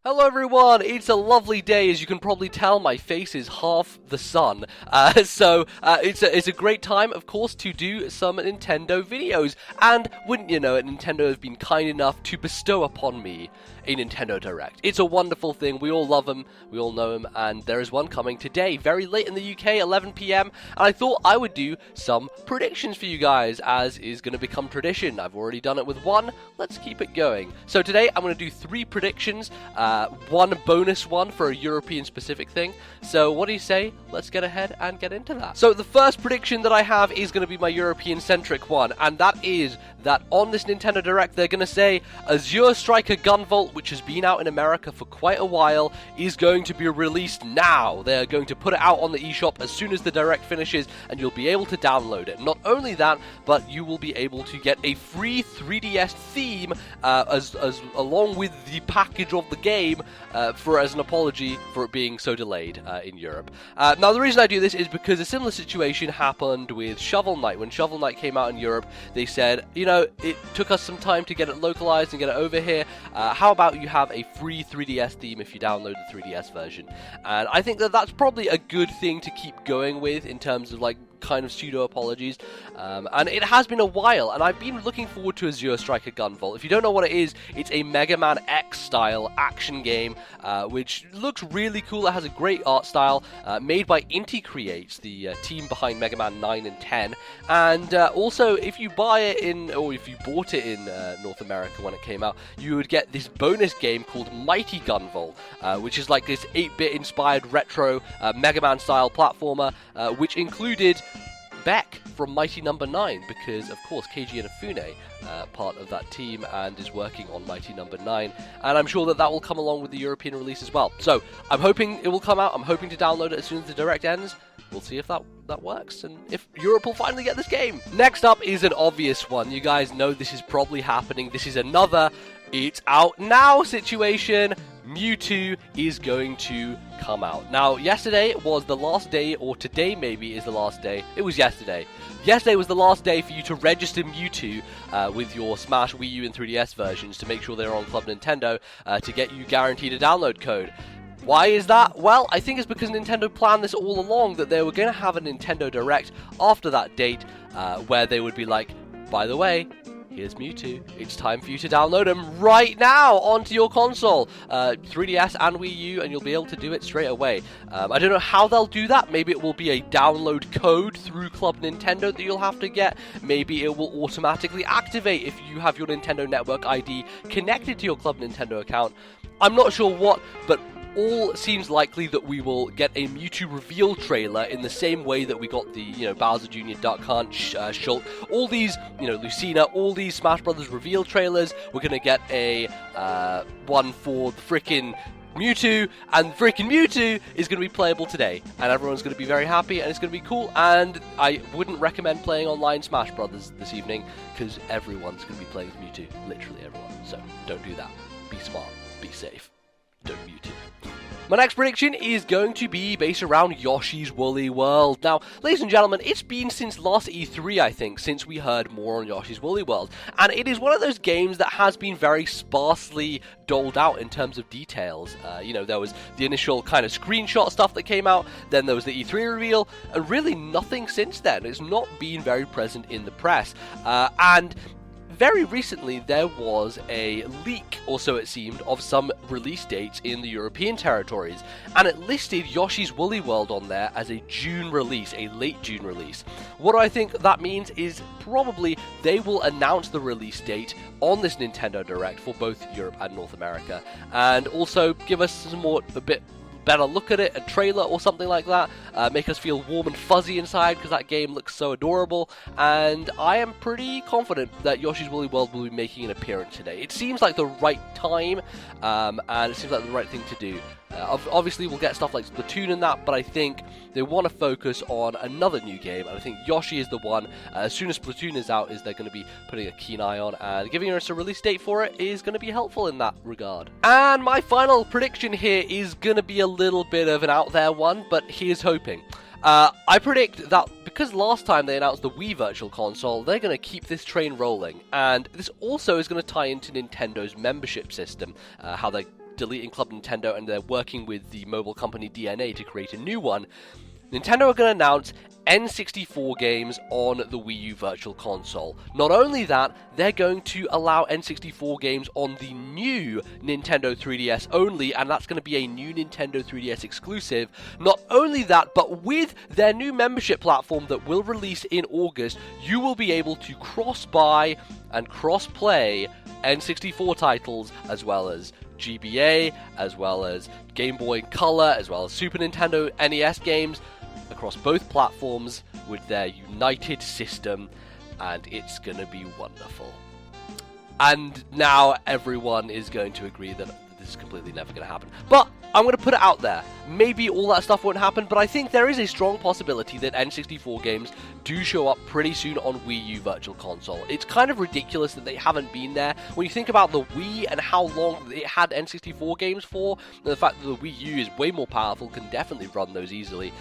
Hello everyone, it's a lovely day. As you can probably tell, my face is half the sun, so it's a great time, of course, to do some Nintendo videos, and wouldn't you know it, Nintendo have been kind enough to bestow upon me a Nintendo Direct. It's a wonderful thing. We all love them, we all know them, and there is one coming today, very late in the UK, 11 PM, and I thought I would do some predictions for you guys, as is going to become tradition. I've already done it with one, let's keep it going. So today I'm going to do 3 predictions, one bonus one for a European specific thing. So what do you say? Let's get ahead and get into that. So the first prediction that I have is going to be my European centric one, and that is that on this Nintendo Direct they're going to say Azure Striker Gunvolt, which has been out in America for quite a while, is going to be released now. They're going to put it out on the eShop as soon as the Direct finishes, and you'll be able to download it. Not only that, but you will be able to get a free 3DS theme as along with the package of the game as an apology for it being so delayed in Europe. Now the reason I do this is because a similar situation happened with Shovel Knight. When Shovel Knight came out in Europe, they said, you know, it took us some time to get it localized and get it over here. How about you have a free 3DS theme if you download the 3DS version? And I think that that's probably a good thing to keep going with in terms of like kind of pseudo apologies, and it has been a while, and I've been looking forward to Azure Striker Gunvolt. If you don't know what it is, it's a Mega Man X style action game, which looks really cool. It has a great art style, made by Inti Creates, the team behind Mega Man 9 and 10, and also if you buy it in, or if you bought it in North America when it came out, you would get this bonus game called Mighty Gunvolt, which is like this 8-bit inspired retro Mega Man style platformer, which included Beck from Mighty Number 9, because of course Keiji Inafune, part of that team, and is working on Mighty Number 9, and I'm sure that that will come along with the European release as well. So I'm hoping it will come out. I'm hoping to download it as soon as the Direct ends. We'll see if that works, and if Europe will finally get this game. Next up is an obvious one. You guys know this is probably happening. This is another it's out now situation. Mewtwo is going to come out. Now, yesterday was the last day, or today maybe is the last day. It was yesterday. Yesterday was the last day for you to register Mewtwo with your Smash, Wii U, and 3DS versions to make sure they're on Club Nintendo to get you guaranteed a download code. Why is that? Well, I think it's because Nintendo planned this all along, that they were going to have a Nintendo Direct after that date where they would be like, by the way, here's Mewtwo. It's time for you to download him right now onto your console, 3DS and Wii U, and you'll be able to do it straight away. I don't know how they'll do that. Maybe it will be a download code through Club Nintendo that you'll have to get. Maybe it will automatically activate if you have your Nintendo Network ID connected to your Club Nintendo account. I'm not sure what, but all seems likely that we will get a Mewtwo reveal trailer in the same way that we got the, Bowser Jr., Duck Hunt, Shulk, all these, Lucina, all these Smash Brothers reveal trailers. We're gonna get a one for the frickin' Mewtwo, and frickin' Mewtwo is going to be playable today, and everyone's going to be very happy, and it's going to be cool. And I wouldn't recommend playing online Smash Brothers this evening, because everyone's going to be playing Mewtwo, literally everyone. So don't do that. Be smart, be safe, don't Mewtwo. My next prediction is going to be based around Yoshi's Woolly World. Now, ladies and gentlemen, it's been since last E3, I think, since we heard more on Yoshi's Woolly World. And it is one of those games that has been very sparsely doled out in terms of details. There was the initial kind of screenshot stuff that came out, then there was the E3 reveal, and really nothing since then. It's not been very present in the press. And very recently, there was a leak, or so it seemed, of some release dates in the European territories, and it listed Yoshi's Woolly World on there as a June release, a late June release. What I think that means is probably they will announce the release date on this Nintendo Direct for both Europe and North America, and also give us a bit better look at it, a trailer or something like that, make us feel warm and fuzzy inside because that game looks so adorable, and I am pretty confident that Yoshi's Woolly World will be making an appearance today. It seems like the right time, and it seems like the right thing to do. Obviously we'll get stuff like Splatoon and that, but I think they want to focus on another new game, and I think Yoshi is the one. As soon as Splatoon is out, they're going to be putting a keen eye on, and giving us a release date for it is going to be helpful in that regard. And my final prediction here is going to be a little bit of an out there one, but here's hoping. I predict that because last time they announced the Wii Virtual Console, they're going to keep this train rolling, and this also is going to tie into Nintendo's membership system, how they deleting Club Nintendo and they're working with the mobile company DNA to create a new one, Nintendo are going to announce N64 games on the Wii U Virtual Console. Not only that, they're going to allow N64 games on the new Nintendo 3DS only, and that's going to be a new Nintendo 3DS exclusive. Not only that, but with their new membership platform that will release in August, you will be able to cross-buy and cross-play N64 titles, as well as GBA, as well as Game Boy Color, as well as Super Nintendo NES games, across both platforms with their united system, and it's gonna be wonderful. And now everyone is going to agree that this is completely never gonna happen. But I'm gonna put it out there. Maybe all that stuff won't happen, but I think there is a strong possibility that N64 games do show up pretty soon on Wii U Virtual Console. It's kind of ridiculous that they haven't been there. When you think about the Wii and how long it had N64 games for, and the fact that the Wii U is way more powerful, can definitely run those easily.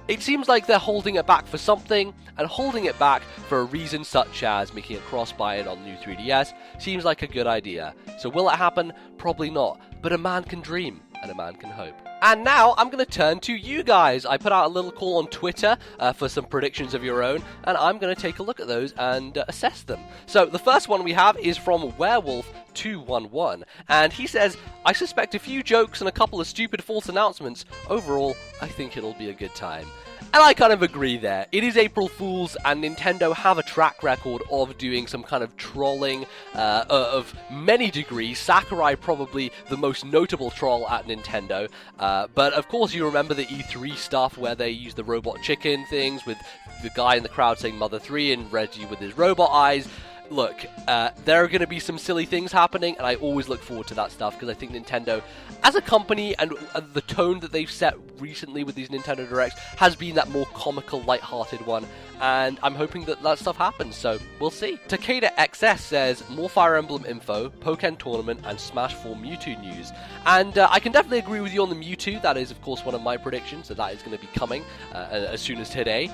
It seems like they're holding it back for something, and holding it back for a reason such as making it cross-buy on new 3DS seems like a good idea. So will it happen? Probably not. But a man can dream, and a man can hope. And now I'm going to turn to you guys. I put out a little call on Twitter for some predictions of your own, and I'm going to take a look at those and assess them. So the first one we have is from Werewolf211, and he says, I suspect a few jokes and a couple of stupid false announcements. Overall, I think it'll be a good time. And I kind of agree there. It is April Fool's, and Nintendo have a track record of doing some kind of trolling of many degrees. Sakurai probably the most notable troll at Nintendo. But of course you remember the E3 stuff where they used the robot chicken things with the guy in the crowd saying Mother 3 and Reggie with his robot eyes. Look, there are going to be some silly things happening, and I always look forward to that stuff, because I think Nintendo, as a company, and the tone that they've set recently with these Nintendo Directs, has been that more comical, light-hearted one, and I'm hoping that that stuff happens, so we'll see. Takeda XS says, more Fire Emblem info, Pokken Tournament, and Smash 4 Mewtwo news. And I can definitely agree with you on the Mewtwo. That is, of course, one of my predictions, so that is going to be coming as soon as today.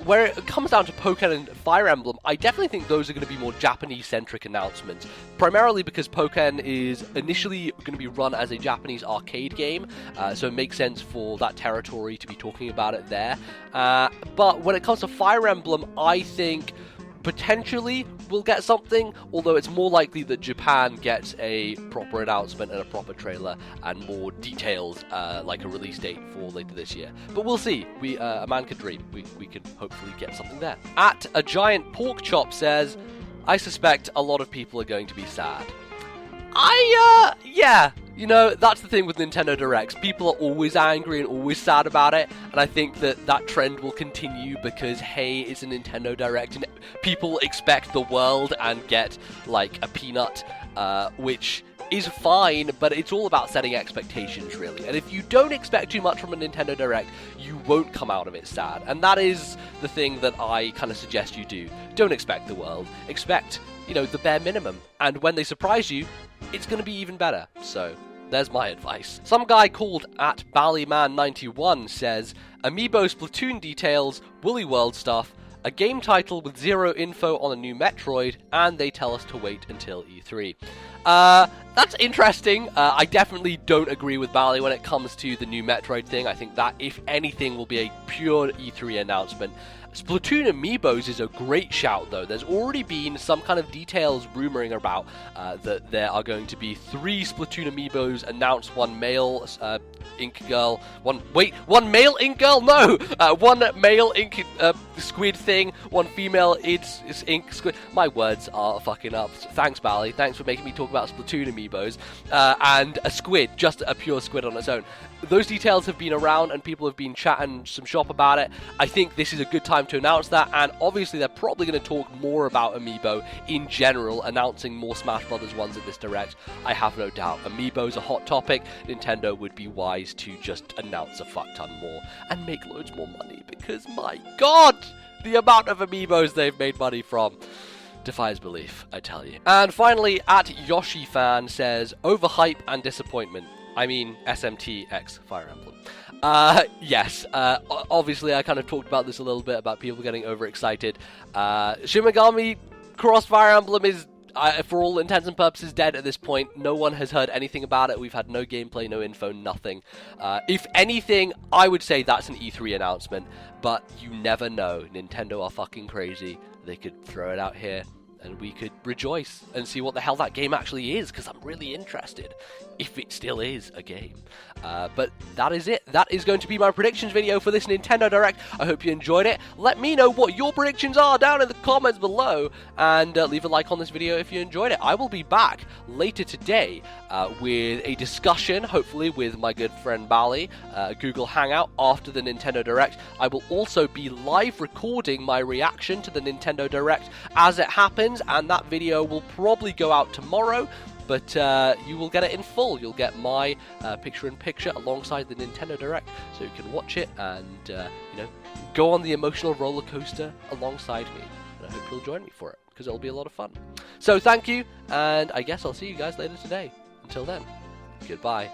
Where it comes down to Pokken and Fire Emblem, I definitely think those are going to be more Japanese-centric announcements, primarily because Pokken is initially going to be run as a Japanese arcade game, so it makes sense for that territory to be talking about it there. But when it comes to Fire Emblem, I think potentially we'll get something, although it's more likely that Japan gets a proper announcement and a proper trailer and more details, like a release date for later this year. But we'll see. A man could dream. We can hopefully get something there. At A Giant Pork Chop says, I suspect a lot of people are going to be sad. Yeah. You know, that's the thing with Nintendo Directs. People are always angry and always sad about it, and I think that trend will continue because, hey, it's a Nintendo Direct, and people expect the world and get, like, a peanut, which is fine, but it's all about setting expectations, really. And if you don't expect too much from a Nintendo Direct, you won't come out of it sad. And that is the thing that I kind of suggest you do. Don't expect the world. Expect, you know, the bare minimum. And when they surprise you, it's going to be even better. So there's my advice. Some guy called at Ballyman91 says, Amiibo Splatoon details, Woolly World stuff, a game title with zero info on a new Metroid, and they tell us to wait until E3. That's interesting. I definitely don't agree with Bally when it comes to the new Metroid thing. I think that, if anything, will be a pure E3 announcement. Splatoon Amiibos is a great shout, though. There's already been some kind of details rumoring about that there are going to be 3 Splatoon Amiibos announced, one male ink girl, one male ink girl? No! One male ink squid thing, one female it's ink squid. My words are fucking up. Thanks, Bally. Thanks for making me talk about Splatoon Amiibos. And a squid, just a pure squid on its own. Those details have been around and people have been chatting some shop about it. I think this is a good time to announce that, and obviously they're probably going to talk more about Amiibo in general, announcing more Smash Brothers ones at this Direct. I have no doubt. Amiibo's a hot topic. Nintendo would be wise to just announce a fuck ton more and make loads more money, because my god, the amount of Amiibos they've made money from defies belief, I tell you. And finally, at Yoshi Fan says, overhype and disappointment. I mean, SMT X Fire Emblem. Yes, obviously I kind of talked about this a little bit, about people getting overexcited. Shin Megami Cross Fire Emblem is for all intents and purposes, dead at this point. No one has heard anything about it. We've had no gameplay, no info, nothing. If anything, I would say that's an E3 announcement, but you never know. Nintendo are fucking crazy. They could throw it out here, and we could rejoice and see what the hell that game actually is, because I'm really interested if it still is a game. But that is it. That is going to be my predictions video for this Nintendo Direct. I hope you enjoyed it. Let me know what your predictions are down in the comments below, and leave a like on this video if you enjoyed it. I will be back later today with a discussion, hopefully with my good friend Bally, Google Hangout, after the Nintendo Direct. I will also be live recording my reaction to the Nintendo Direct as it happens, and that video will probably go out tomorrow. But you will get it in full. You'll get my picture-in-picture alongside the Nintendo Direct, so you can watch it and go on the emotional roller coaster alongside me. And I hope you'll join me for it, because it'll be a lot of fun. So thank you, and I guess I'll see you guys later today. Until then, goodbye.